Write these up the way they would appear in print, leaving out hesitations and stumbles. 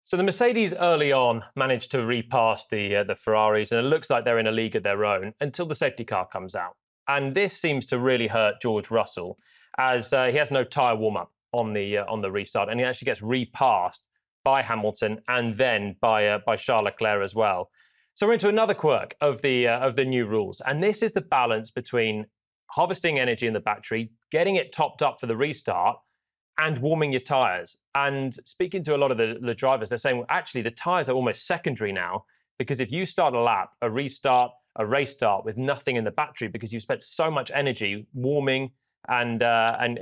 So the Mercedes early on managed to repass the Ferraris, and it looks like they're in a league of their own until the safety car comes out. And this seems to really hurt George Russell, as he has no tyre warm-up on the restart, and he actually gets repassed by Hamilton and then by Charles Leclerc as well. So we're into another quirk of the new rules, and this is the balance between harvesting energy in the battery, getting it topped up for the restart, and warming your tyres. And speaking to a lot of the drivers, they're saying, well, actually, the tyres are almost secondary now, because if you start a lap, a restart, a race start with nothing in the battery because you've spent so much energy warming and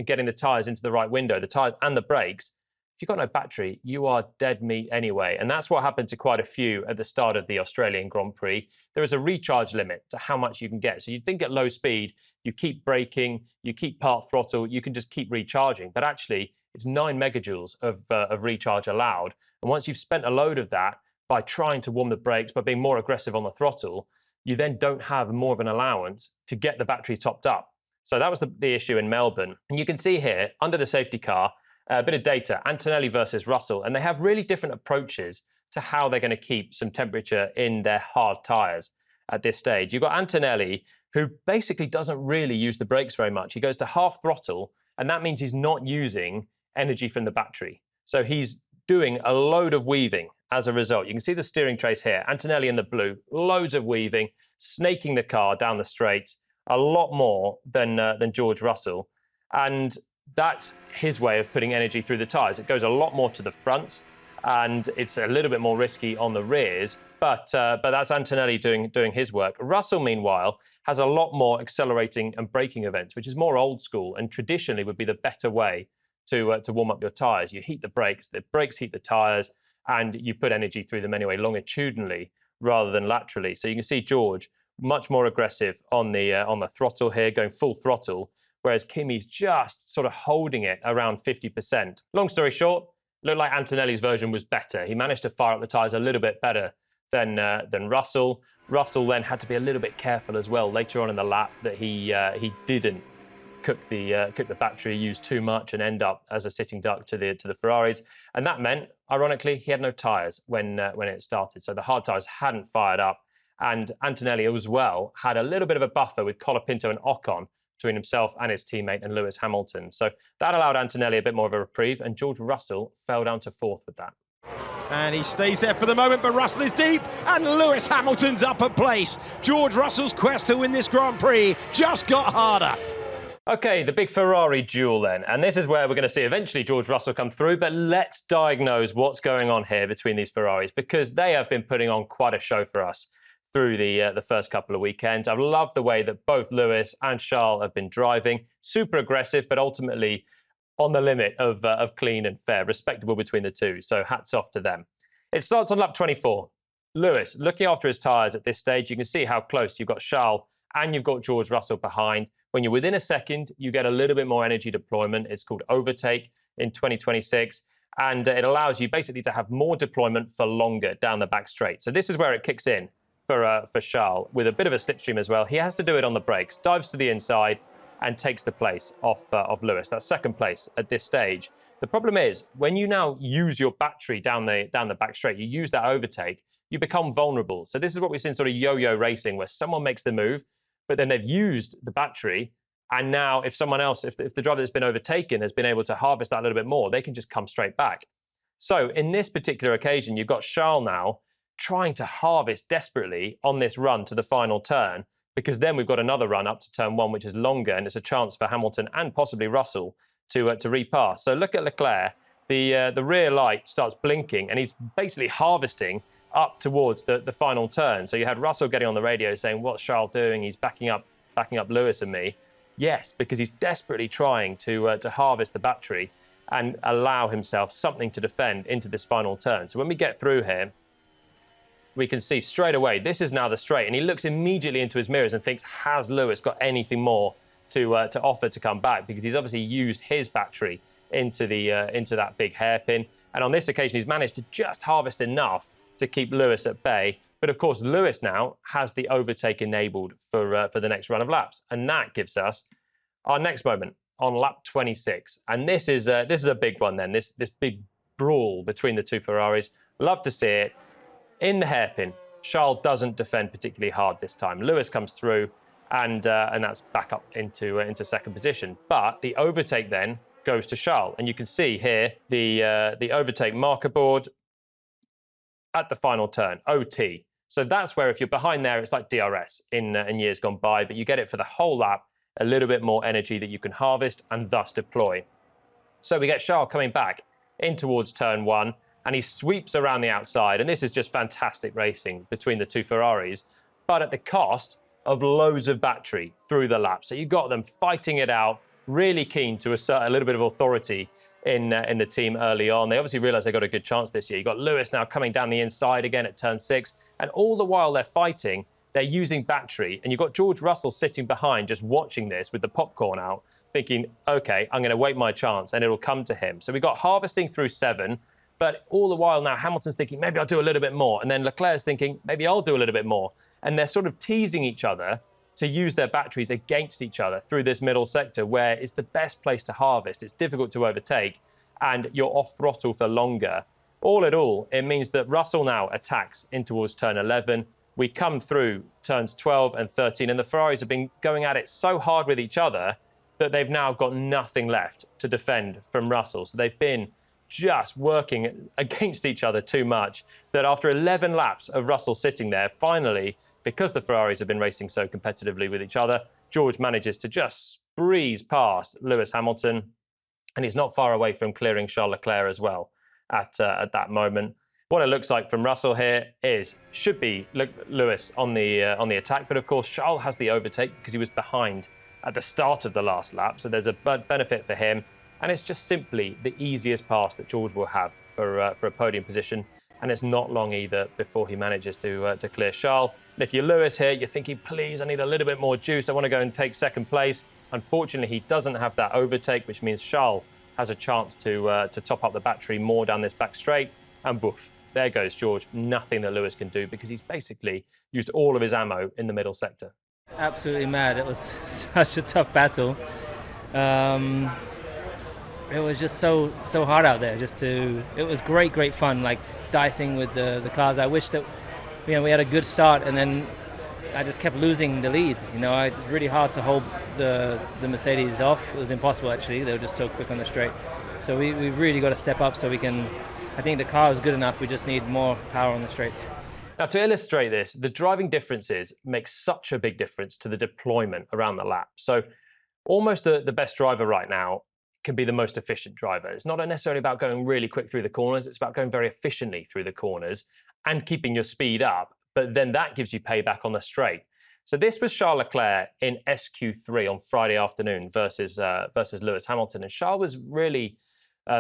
getting the tyres into the right window, the tyres and the brakes, if you've got no battery, you are dead meat anyway. And that's what happened to quite a few at the start of the Australian Grand Prix. There is a recharge limit to how much you can get. So you'd think at low speed, you keep braking, you keep part throttle, you can just keep recharging. But actually, it's 9 megajoules of recharge allowed. And once you've spent a load of that by trying to warm the brakes, by being more aggressive on the throttle, you then don't have more of an allowance to get the battery topped up. So that was the issue in Melbourne. And you can see here, under the safety car, a bit of data, Antonelli versus Russell, and they have really different approaches to how they're going to keep some temperature in their hard tyres at this stage. You've got Antonelli, who basically doesn't really use the brakes very much. He goes to half throttle, and that means he's not using energy from the battery. So he's doing a load of weaving as a result. You can see the steering trace here, Antonelli in the blue, loads of weaving, snaking the car down the straights, a lot more than George Russell. And that's his way of putting energy through the tyres. It goes a lot more to the fronts, and it's a little bit more risky on the rears, but that's Antonelli doing his work. Russell, meanwhile, has a lot more accelerating and braking events, which is more old school and traditionally would be the better way to warm up your tyres. You heat the brakes heat the tyres, and you put energy through them anyway, longitudinally rather than laterally. So you can see George much more aggressive on the throttle here, going full throttle, whereas Kimi's just sort of holding it around 50%. Long story short, looked like Antonelli's version was better. He managed to fire up the tyres a little bit better than Russell. Russell then had to be a little bit careful as well later on in the lap that he didn't cook the battery, use too much, and end up as a sitting duck to the Ferraris. And that meant, ironically, he had no tyres when it started. So the hard tyres hadn't fired up. And Antonelli as well had a little bit of a buffer with Colapinto and Ocon between himself and his teammate and Lewis Hamilton. So that allowed Antonelli a bit more of a reprieve, and George Russell fell down to 4th with that. And he stays there for the moment, but Russell is deep, and Lewis Hamilton's up at place. George Russell's quest to win this Grand Prix just got harder. Okay, the big Ferrari duel then. And this is where we're going to see eventually George Russell come through, but let's diagnose what's going on here between these Ferraris, because they have been putting on quite a show for us through the first couple of weekends. I've loved the way that both Lewis and Charles have been driving. Super aggressive, but ultimately on the limit of clean and fair, respectable between the two. So hats off to them. It starts on lap 24. Lewis looking after his tyres at this stage. You can see how close you've got Charles and you've got George Russell behind. When you're within a second, you get a little bit more energy deployment. It's called overtake in 2026. And it allows you basically to have more deployment for longer down the back straight. So this is where it kicks in for Charles, with a bit of a slipstream as well. He has to do it on the brakes, dives to the inside and takes the place of Lewis. That's second place at this stage. The problem is, when you now use your battery down the back straight, you use that overtake, you become vulnerable. So this is what we've seen sort of yo-yo racing, where someone makes the move, but then they've used the battery, and now if someone else, if the driver that's been overtaken has been able to harvest that a little bit more, they can just come straight back. So in this particular occasion, you've got Charles now trying to harvest desperately on this run to the final turn, because then we've got another run up to turn 1, which is longer, and it's a chance for Hamilton and possibly Russell to repass. So look at Leclerc. The rear light starts blinking, and he's basically harvesting up towards the final turn. So you had Russell getting on the radio saying, "What's Charles doing? He's backing up Lewis and me." Yes, because he's desperately trying to harvest the battery and allow himself something to defend into this final turn. So when we get through here, we can see straight away, this is now the straight, and he looks immediately into his mirrors and thinks, has Lewis got anything more to offer to come back? Because he's obviously used his battery into that big hairpin. And on this occasion, he's managed to just harvest enough to keep Lewis at bay. But of course, Lewis now has the overtake enabled for the next run of laps. And that gives us our next moment on lap 26. And this is a big one then, this big brawl between the two Ferraris. Love to see it. In the hairpin, Charles doesn't defend particularly hard this time. Lewis comes through, and that's back up into second position. But the overtake then goes to Charles, and you can see here the overtake marker board at the final turn, OT. So that's where if you're behind there, it's like DRS in years gone by, but you get it for the whole lap, a little bit more energy that you can harvest and thus deploy. So we get Charles coming back in towards turn 1, and he sweeps around the outside. And this is just fantastic racing between the two Ferraris, but at the cost of loads of battery through the lap. So you got them fighting it out, really keen to assert a little bit of authority in the team early on. They obviously realised they got a good chance this year. You got Lewis now coming down the inside again at turn 6, and all the while they're fighting, they're using battery. And you've got George Russell sitting behind, just watching this with the popcorn out, thinking, OK, I'm going to wait my chance, and it'll come to him. So we got harvesting through 7. But all the while now, Hamilton's thinking, maybe I'll do a little bit more. And then Leclerc's thinking, maybe I'll do a little bit more. And they're sort of teasing each other to use their batteries against each other through this middle sector where it's the best place to harvest. It's difficult to overtake, and you're off throttle for longer. All in all, it means that Russell now attacks in towards turn 11. We come through turns 12 and 13, and the Ferraris have been going at it so hard with each other that they've now got nothing left to defend from Russell. So they've been just working against each other too much that after 11 laps of Russell sitting there, finally, because the Ferraris have been racing so competitively with each other, George manages to just breeze past Lewis Hamilton, and he's not far away from clearing Charles Leclerc as well at that moment. What it looks like from Russell here should be Lewis on the attack, but of course Charles has the overtake because he was behind at the start of the last lap, so there's a benefit for him. And it's just simply the easiest pass that George will have for a podium position. And it's not long either before he manages to clear Charles. And if you're Lewis here, you're thinking, please, I need a little bit more juice. I want to go and take second place. Unfortunately, he doesn't have that overtake, which means Charles has a chance to top up the battery more down this back straight. And boof, there goes George. Nothing that Lewis can do because he's basically used all of his ammo in the middle sector. Absolutely mad. It was such a tough battle. It was just so hard out there. It was great fun, like dicing with the cars. I wish that we had a good start, and then I just kept losing the lead. It's really hard to hold the Mercedes off. It was impossible actually. They were just so quick on the straight. So we really got to step up so we can. I think the car is good enough. We just need more power on the straights. Now, to illustrate this, the driving differences make such a big difference to the deployment around the lap. So almost the best driver right now can be the most efficient driver. It's not necessarily about going really quick through the corners. It's about going very efficiently through the corners and keeping your speed up. But then that gives you payback on the straight. So this was Charles Leclerc in SQ3 on Friday afternoon versus Lewis Hamilton. And Charles was really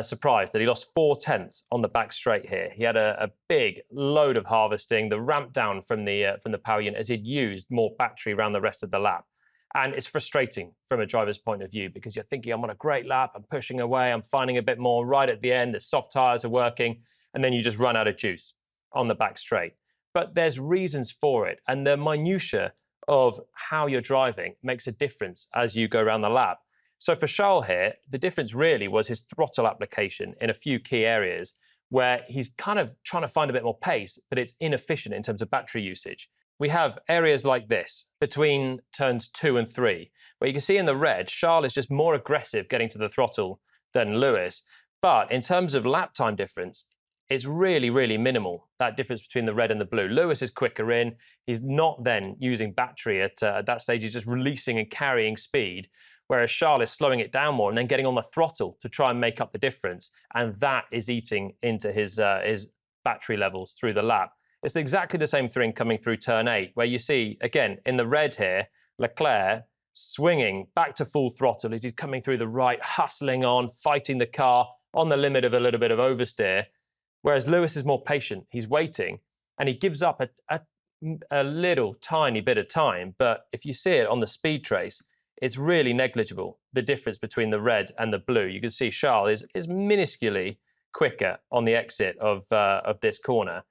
surprised that he lost 4/10 on the back straight here. He had a big load of harvesting, the ramp down from the power unit as he'd used more battery around the rest of the lap. And it's frustrating from a driver's point of view because you're thinking, I'm on a great lap, I'm pushing away, I'm finding a bit more right at the end, the soft tyres are working, and then you just run out of juice on the back straight. But there's reasons for it, and the minutiae of how you're driving makes a difference as you go around the lap. So for Charles here, the difference really was his throttle application in a few key areas where he's kind of trying to find a bit more pace, but it's inefficient in terms of battery usage. We have areas like this between turns 2 and 3, where you can see in the red, Charles is just more aggressive getting to the throttle than Lewis. But in terms of lap time difference, it's really, really minimal, that difference between the red and the blue. Lewis is quicker in. He's not then using battery at that stage. He's just releasing and carrying speed, whereas Charles is slowing it down more and then getting on the throttle to try and make up the difference. And that is eating into his battery levels through the lap. It's exactly the same thing coming through turn 8, where you see, again, in the red here, Leclerc swinging back to full throttle as he's coming through the right, hustling on, fighting the car on the limit of a little bit of oversteer, whereas Lewis is more patient. He's waiting, and he gives up a little tiny bit of time. But if you see it on the speed trace, it's really negligible, the difference between the red and the blue. You can see Charles is minusculely quicker on the exit of this corner.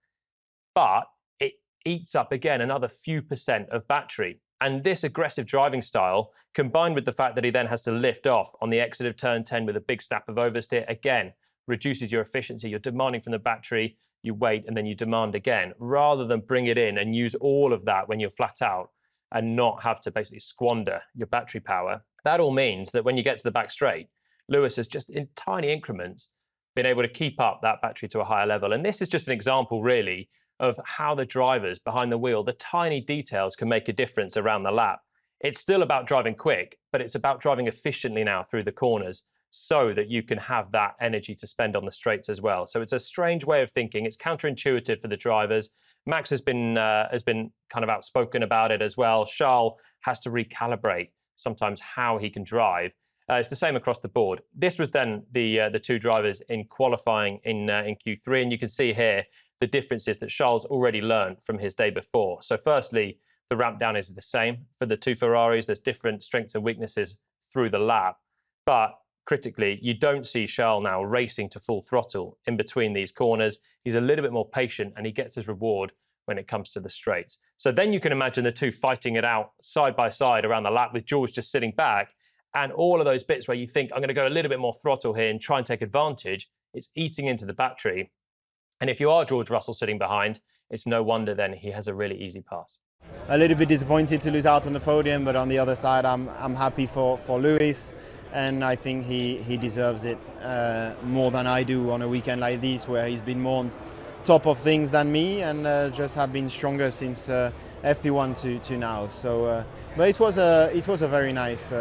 But it eats up, again, another few percent of battery. And this aggressive driving style, combined with the fact that he then has to lift off on the exit of turn 10 with a big snap of oversteer, again, reduces your efficiency. You're demanding from the battery. you wait, and then you demand again, rather than bring it in and use all of that when you're flat out and not have to basically squander your battery power. That all means that when you get to the back straight, Lewis has just in tiny increments been able to keep up that battery to a higher level. And this is just an example, really, of how the drivers behind the wheel, the tiny details can make a difference around the lap. It's still about driving quick, but it's about driving efficiently now through the corners so that you can have that energy to spend on the straights as well. So it's a strange way of thinking. It's counterintuitive for the drivers. Max has been kind of outspoken about it as well. Charles has to recalibrate sometimes how he can drive. It's the same across the board. This was then the two drivers in qualifying in Q3, and you can see here the differences that Charles already learned from his day before. So firstly, the ramp down is the same for the two Ferraris. There's different strengths and weaknesses through the lap. But critically, you don't see Charles now racing to full throttle in between these corners. He's a little bit more patient, and he gets his reward when it comes to the straights. So then you can imagine the two fighting it out side by side around the lap, with George just sitting back. And all of those bits where you think, I'm going to go a little bit more throttle here and try and take advantage, it's eating into the battery. And if you are George Russell sitting behind, it's no wonder then he has a really easy pass. A little bit disappointed to lose out on the podium, but on the other side, I'm happy for Lewis, and I think he deserves it more than I do on a weekend like this, where he's been more on top of things than me, and just have been stronger since FP1 to now. So, but it was a very nice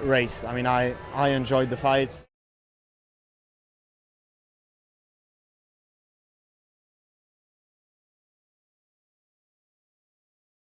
race. I mean, I enjoyed the fights.